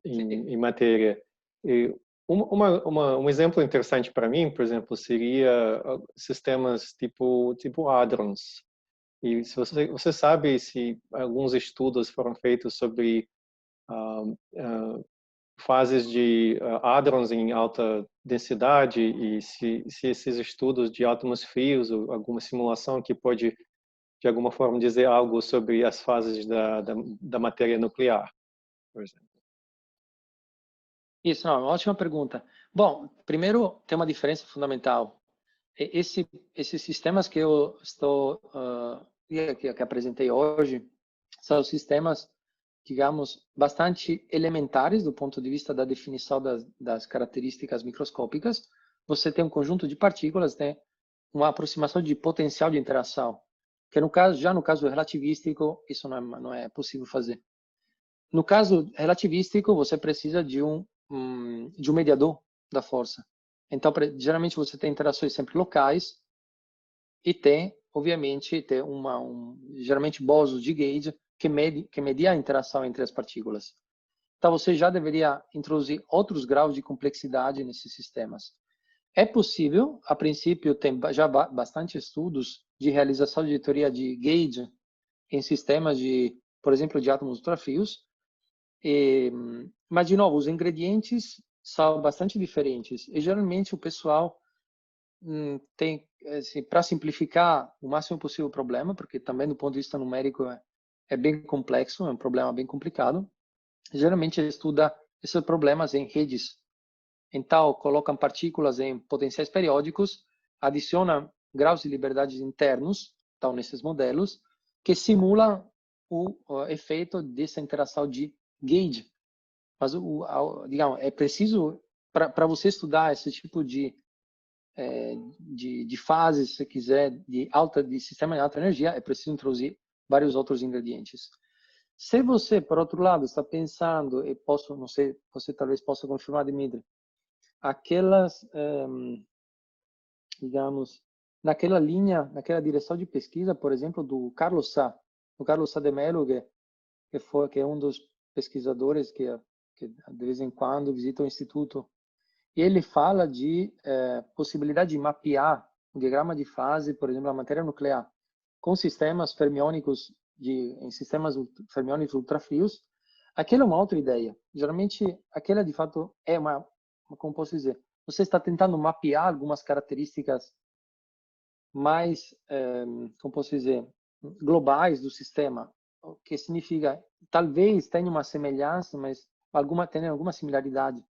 em matéria. E um exemplo interessante para mim, por exemplo, seria sistemas tipo hadrons. E se você sabe se alguns estudos foram feitos sobre fases de hadrons em alta densidade e se esses estudos de átomos frios ou alguma simulação que pode de alguma forma dizer algo sobre as fases da matéria nuclear, por exemplo. Isso, não, ótima pergunta. Bom, primeiro tem uma diferença fundamental. Esses sistemas que eu estou que apresentei hoje são sistemas, digamos, bastante elementares do ponto de vista da definição das características microscópicas. Você tem um conjunto de partículas, tem uma aproximação de potencial de interação, que no caso relativístico, isso não é possível fazer. No caso relativístico, você precisa de um mediador da força. Então, geralmente você tem interações sempre locais e tem, obviamente, geralmente bósons de Gauge que media a interação entre as partículas. Então, você já deveria introduzir outros graus de complexidade nesses sistemas. É possível, a princípio, tem já bastante estudos de realização de teoria de Gauge em sistemas por exemplo, de átomos ultrafrios. Mas, de novo, os ingredientes são bastante diferentes. E, geralmente, o pessoal tem, assim, para simplificar o máximo possível o problema, porque também, do ponto de vista numérico, é bem complexo, é um problema bem complicado. Geralmente, estuda esses problemas em redes. Então, colocam partículas em potenciais periódicos, adicionam graus de liberdade internos, então, nesses modelos, que simulam o efeito dessa interação de Gauge. Mas, digamos, é preciso, para você estudar esse tipo de fases, se você quiser, de sistema de alta energia, é preciso introduzir vários outros ingredientes. Se você, por outro lado, está pensando, e não sei, você talvez possa confirmar, Dimitri, aquelas, digamos, naquela direção de pesquisa, por exemplo, do Carlos Sá de Mello, que é um dos pesquisadores que de vez em quando visita o Instituto, e ele fala de possibilidade de mapear o diagrama de fase, por exemplo, a matéria nuclear, com sistemas fermiônicos, em sistemas fermiônicos ultrafrios. Aquela é uma outra ideia. Geralmente, aquela de fato é como posso dizer, você está tentando mapear algumas características mais, como posso dizer, globais do sistema, o que significa, talvez tenha uma semelhança, mas tenha alguma similaridade.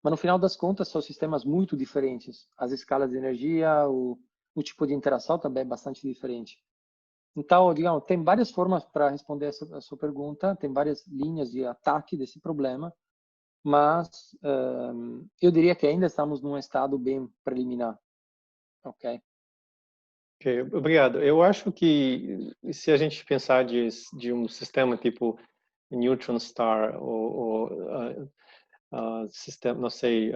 Mas no final das contas são sistemas muito diferentes. As escalas de energia, o tipo de interação também é bastante diferente. Então, digamos, tem várias formas para responder a sua pergunta, tem várias linhas de ataque desse problema, mas eu diria que ainda estamos num estado bem preliminar. Ok? Ok, obrigado. Eu acho que se a gente pensar de um sistema tipo neutron star ou sistema, não sei,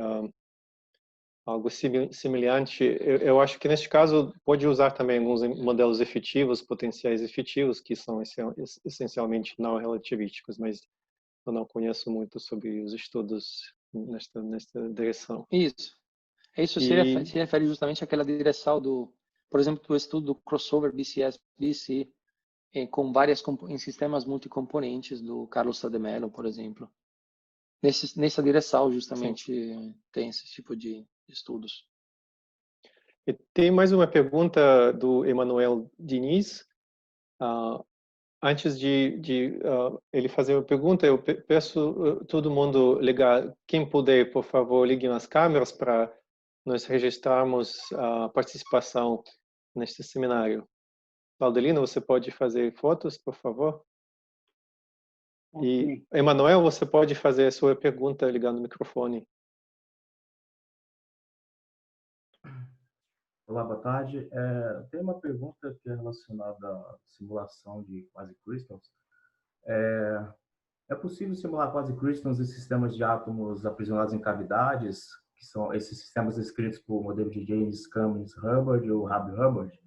algo semelhante, eu acho que neste caso pode usar também alguns modelos efetivos, potenciais efetivos, que são essencialmente não relativísticos, mas eu não conheço muito sobre os estudos nesta direção. Isso se refere justamente àquela direção por exemplo, do estudo do crossover BCS-BC com em sistemas multicomponentes do Carlos Sá de Mello, por exemplo. Nessa direção, justamente, sim, tem esse tipo de estudos. E tem mais uma pergunta do Emanuel Diniz. Antes de ele fazer uma pergunta, eu peço todo mundo ligar, quem puder, por favor, liguem as câmeras para nós registrarmos a participação neste seminário. Valdelino, você pode fazer fotos, por favor? E, Emanuel, você pode fazer a sua pergunta ligando o microfone. Olá, boa tarde. Tem uma pergunta que é relacionada à simulação de quasi-crystals. É possível simular quasi-crystals e sistemas de átomos aprisionados em cavidades, que são esses sistemas descritos por modelo de James Cummings Hubbard ou Hub Hubbard?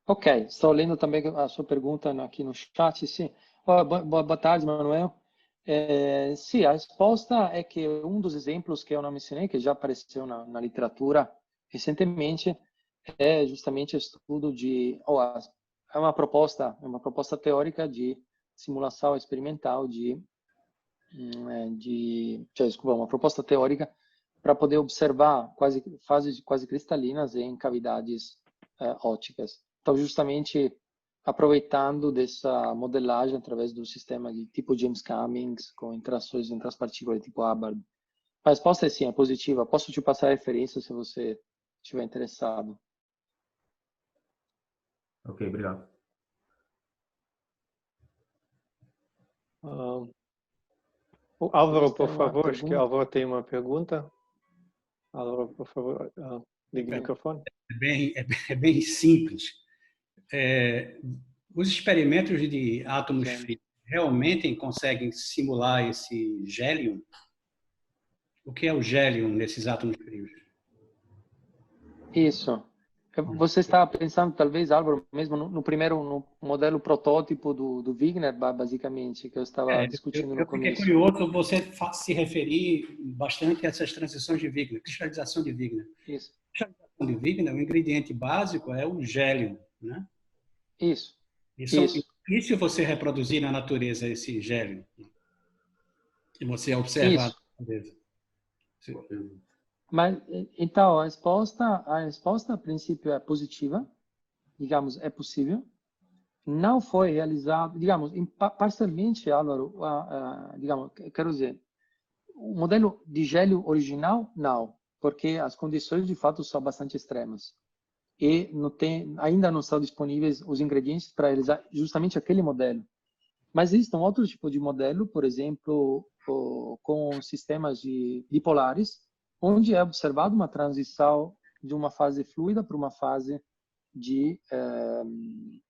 Ok, estou lendo também a sua pergunta aqui no chat, sim. Boa tarde, Manuel. Sim, a resposta é que um dos exemplos que eu não mencionei, que já apareceu na literatura recentemente, é justamente o estudo de... é uma proposta teórica de simulação experimental desculpa, uma proposta teórica para poder observar fases quase cristalinas em cavidades ópticas. Então, justamente aproveitando dessa modelagem através do sistema de tipo James Cummings, com interações entre as partículas de tipo Hubbard. A resposta é sim, é positiva. Posso te passar a referência se você estiver interessado. Ok, obrigado. O Álvaro, por favor, acho que o Álvaro tem uma pergunta. Álvaro, por favor, ligue o microfone. É bem simples. Os experimentos de átomos frios realmente conseguem simular esse gélium? O que é o gélium nesses átomos frios? Isso. Você estava pensando, talvez, Álvaro, mesmo no modelo protótipo do Wigner, basicamente, que eu estava discutindo no começo. Eu fiquei curioso você se referir bastante a essas transições de Wigner, cristalização de Wigner. Isso. Cristalização de Wigner, o ingrediente básico é o gélium, né? Isso. Isso. E se você reproduzir na natureza esse gélium? E você observar na natureza? Mas, então, a resposta, a princípio, é positiva. Digamos, é possível. Não foi realizado, digamos, parcialmente, Álvaro, digamos, quero dizer, o modelo de gélio original, não, porque as condições, de fato, são bastante extremas. E ainda não estão disponíveis os ingredientes para realizar justamente aquele modelo. Mas existem outros tipos de modelo, por exemplo, com sistemas bipolares, onde é observado uma transição de uma fase fluida para uma fase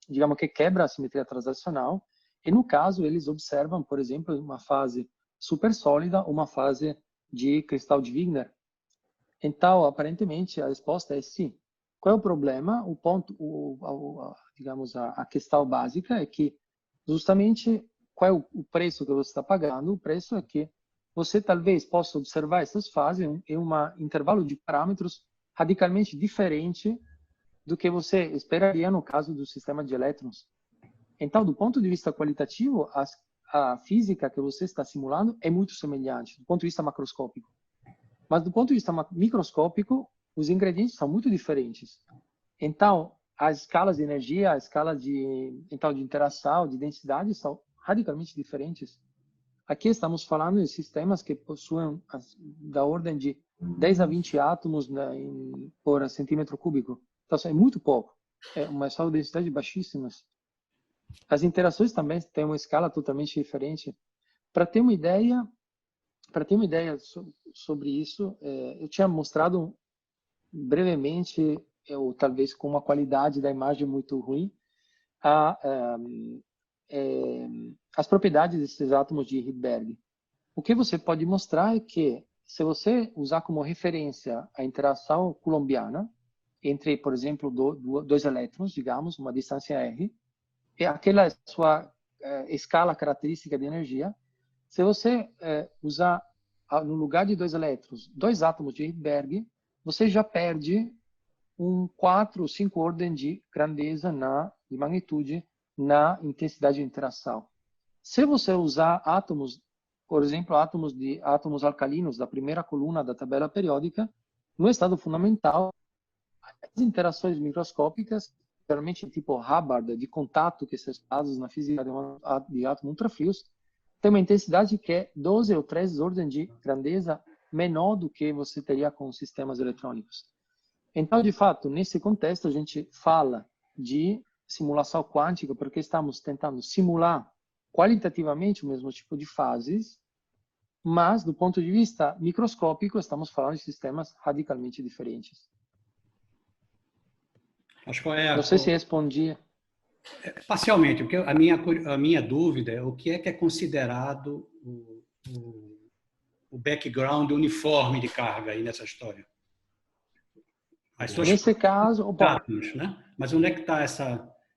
digamos que quebra a simetria transacional. E no caso, eles observam, por exemplo, uma fase super sólida, uma fase de cristal de Wigner. Então, aparentemente, a resposta é sim. Qual é o problema? O ponto, digamos, a questão básica é que justamente qual é o preço que você está pagando? O preço é que você talvez possa observar essas fases em um intervalo de parâmetros radicalmente diferente do que você esperaria no caso do sistema de elétrons. Então, do ponto de vista qualitativo, a física que você está simulando é muito semelhante, do ponto de vista macroscópico. Mas do ponto de vista microscópico, os ingredientes são muito diferentes. Então, as escalas de energia, a escala de interação, de densidade, são radicalmente diferentes. Aqui estamos falando de sistemas que possuem da ordem de 10 a 20 átomos por centímetro cúbico. Então, é muito pouco. É uma escala de densidade baixíssimas. As interações também têm uma escala totalmente diferente. Para ter uma ideia sobre isso, eu tinha mostrado brevemente, ou talvez com uma qualidade da imagem muito ruim, as propriedades desses átomos de Rydberg. O que você pode mostrar é que, se você usar como referência a interação coulombiana entre, por exemplo, dois elétrons, digamos, uma distância r, e aquela sua escala característica de energia, se você usar, no lugar de dois elétrons, dois átomos de Rydberg, você já perde 4 ou 5 ordem de grandeza de magnitude na intensidade de interação. Se você usar átomos, por exemplo, átomos alcalinos da primeira coluna da tabela periódica, no estado fundamental, as interações microscópicas, geralmente tipo Hubbard, de contato que são estudados na física de átomos ultrafrios, tem uma intensidade que é 12 ou 13 ordens de grandeza menor do que você teria com sistemas eletrônicos. Então, de fato, nesse contexto, a gente fala de simulação quântica porque estamos tentando simular qualitativamente o mesmo tipo de fases, mas, do ponto de vista microscópico, estamos falando de sistemas radicalmente diferentes. Mas qual é Não sei se respondi. Parcialmente, porque a minha dúvida é o que é considerado o background uniforme de carga aí nessa história. Nesse caso, átomos, né? Mas onde é que está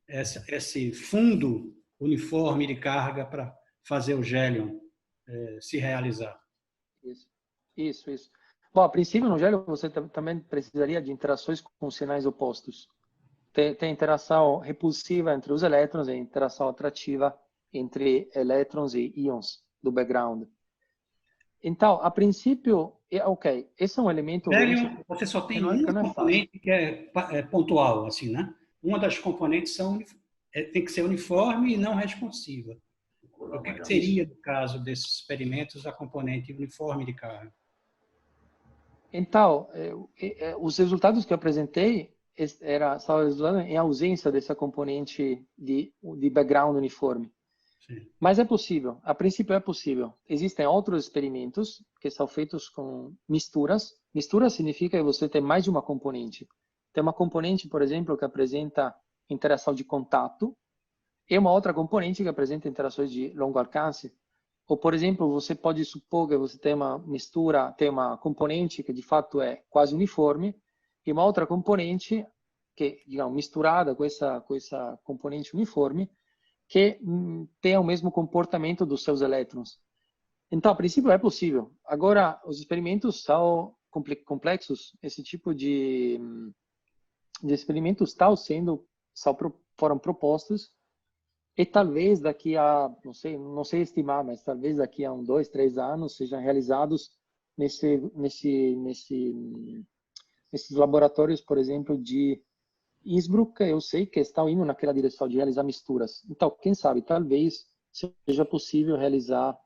esse fundo uniforme de carga para fazer o Gélion se realizar? Isso. Bom, a princípio, no Gélion, você também precisaria de interações com sinais opostos. Tem interação repulsiva entre os elétrons e interação atrativa entre elétrons e íons do background. Então, a princípio, ok, esse é um elemento... Gélion, você só tem uma componente que é pontual, assim, né? Uma das componentes tem que ser uniforme e não responsiva. O que seria, no caso desses experimentos, a componente uniforme de carga? Então, os resultados que eu apresentei estavam resultando em ausência dessa componente de background uniforme. Sim. Mas é possível, a princípio é possível. Existem outros experimentos que são feitos com misturas. Mistura significa que você tem mais de uma componente. Tem uma componente, por exemplo, que apresenta interação de contato e uma outra componente que apresenta interações de longo alcance. Ou, por exemplo, você pode supor que você tem uma mistura, tem uma componente que de fato é quase uniforme e uma outra componente que, digamos, misturada com essa componente uniforme que tem o mesmo comportamento dos seus elétrons. Então, a princípio, é possível. Agora, os experimentos são complexos. Esse tipo de experimentos foram propostos e talvez daqui a, não sei estimar, mas talvez daqui a 2, 3 anos sejam realizados nesses laboratórios, por exemplo, de Innsbruck. Eu sei que estão indo naquela direção de realizar misturas. Então, quem sabe, talvez seja possível realizar,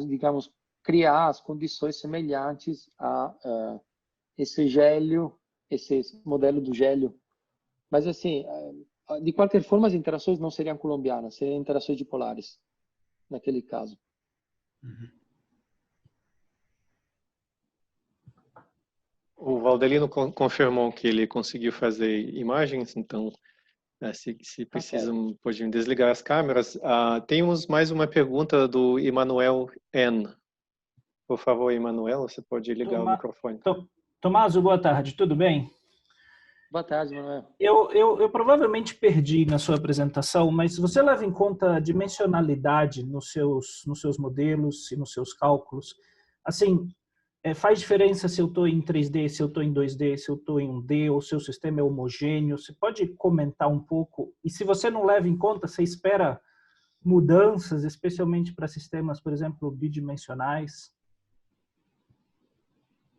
digamos, criar as condições semelhantes a esse gélio, esse modelo do gélio. Mas, assim, de qualquer forma, as interações não seriam colombianas, seriam interações dipolares, naquele caso. Uhum. O Valdelino confirmou que ele conseguiu fazer imagens, então, se precisam, podem desligar as câmeras. Temos mais uma pergunta do Emanuel N. Por favor, Emanuel, você pode ligar o microfone. Tomaso, boa tarde, tudo bem? Boa tarde, Emanuel. Eu provavelmente perdi na sua apresentação, mas você leva em conta a dimensionalidade nos seus modelos e nos seus cálculos? Assim, faz diferença se eu estou em 3D, se eu estou em 2D, se eu estou em 1D, ou se o sistema é homogêneo? Você pode comentar um pouco? E se você não leva em conta, você espera mudanças, especialmente para sistemas, por exemplo, bidimensionais?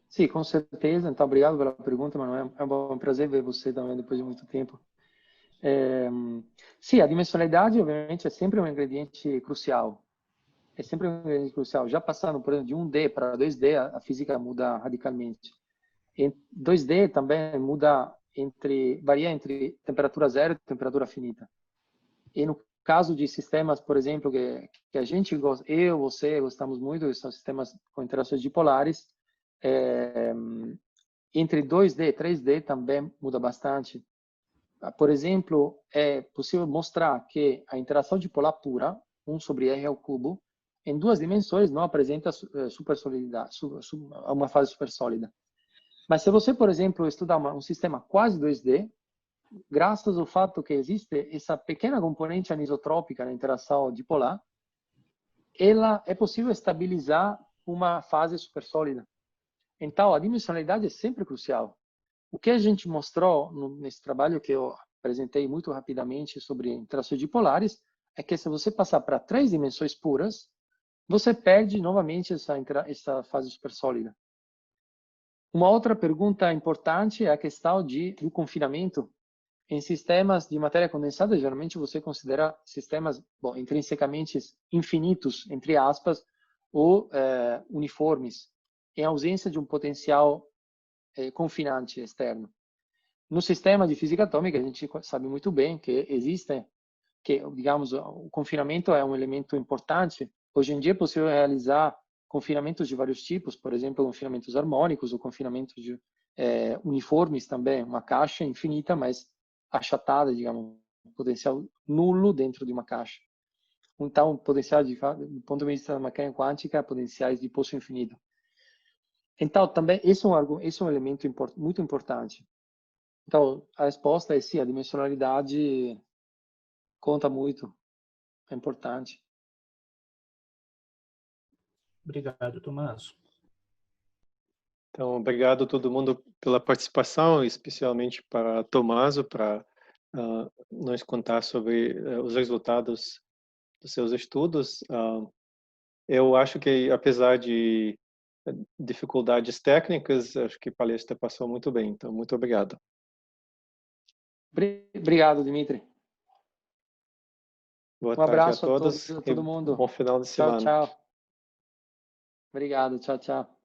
Sim, com certeza. Então, obrigado pela pergunta, Manuel. É um prazer ver você também depois de muito tempo. Sim, a dimensionalidade, obviamente, é sempre um ingrediente crucial. É sempre um ingrediente crucial. Já passando, por exemplo, de 1D para 2D, a física muda radicalmente. Em 2D também varia entre temperatura zero e temperatura finita. E no caso de sistemas, por exemplo, que a gente gosta, você gostamos muito, que são sistemas com interações dipolares, entre 2D e 3D também muda bastante. Por exemplo, é possível mostrar que a interação dipolar pura, 1 sobre R ao cubo, em 2 dimensões não apresenta supersolididade, uma fase supersólida. Mas se você, por exemplo, estudar um sistema quase 2D, graças ao fato que existe essa pequena componente anisotrópica na interação dipolar, é possível estabilizar uma fase supersólida. Então, a dimensionalidade é sempre crucial. O que a gente mostrou nesse trabalho que eu apresentei muito rapidamente sobre interações dipolares é que se você passar para 3 dimensões puras, você perde novamente essa fase supersólida. Uma outra pergunta importante é a questão do confinamento. Em sistemas de matéria condensada, geralmente você considera sistemas intrinsecamente infinitos, entre aspas, ou uniformes, em ausência de um potencial confinante externo. No sistema de física atômica, a gente sabe muito bem que digamos, o confinamento é um elemento importante. Hoje em dia é possível realizar confinamentos de vários tipos, por exemplo, confinamentos harmônicos ou confinamentos uniformes também, uma caixa infinita, mas achatada, digamos, potencial nulo dentro de uma caixa. Então, potencial do ponto de vista da mecânica quântica, potenciais de poço infinito. Então, também, esse é um elemento muito importante. Então, a resposta é sim, a dimensionalidade conta muito, é importante. Obrigado, Tommaso. Então, obrigado a todo mundo pela participação, especialmente para Tommaso, para nos contar sobre os resultados dos seus estudos. Eu acho que, apesar de dificuldades técnicas, acho que a palestra passou muito bem. Então, muito obrigado. Obrigado, Dimitri. Boa Um tarde abraço a todos a todo mundo. Bom final de semana. Tchau, tchau. Obrigado, tchau, tchau.